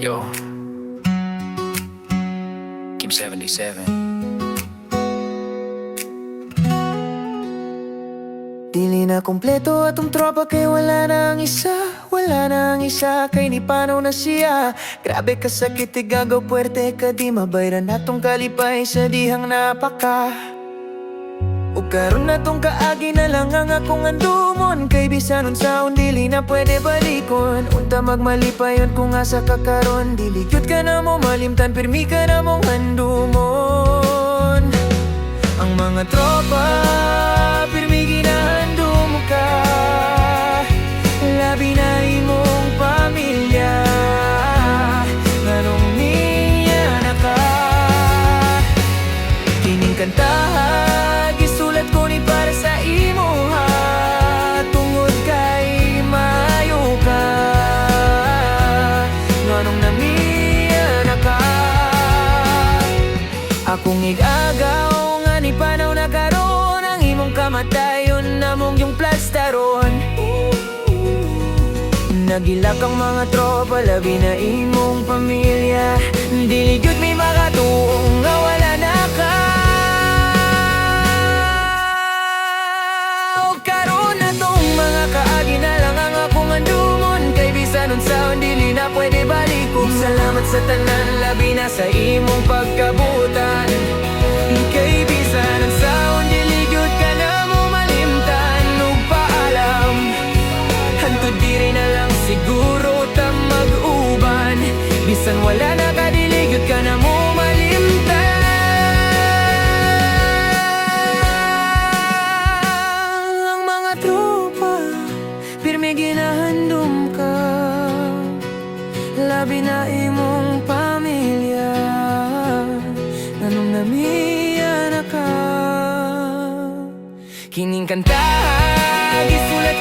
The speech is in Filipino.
Yo, Kim 77. Dili na kompleto atong tropa kay wala na ang isa. Wala na ang isa kay ni panaw na siya. Grabe kasakit igagaw puwerte ka di mabayran natong kalipay sa dihang napaka. O karon na tong kaagi na lang ang akong andumon. Kay bisan unsaon dili na pwede balikon. Unta magmalipayon kung asa ka karon. Dili gyud ka na mo malimtan pirmi ka na mong handumon. Ang mga tropa pirmi ginahandom ka. Labi na imong pamilya. Nganong niya na ka. Kining kantaha gisulat ko ni para sa imo ha. Tungod kay maayo ka. Nganong namiya na ka. Akong igagaw nga ni panaw na karon. Ang imong kamatayon namong yung plastaron. Nagilak ang mga tropa, labi na imong pamilya. Dili gyud may makatuong nga wala na ka. O karon na tong mga kaagi na lang ang akong andumon. Kay bisan unsaon dili na pwede balikon. Salamat sa tanan, labi na sa imong pagkabutan. Kay bisan unsaon dili gyud ka na mo malimtan. Ug paalam hantod diri na lang siguro ta mag-uban. Bisan wala na ka dili gyud ka na mo malimtan. Ang mga tropa pirmi ginahandom ka. Labi na imong pamilya. Anong namiya na ka. Kining kanta gisulat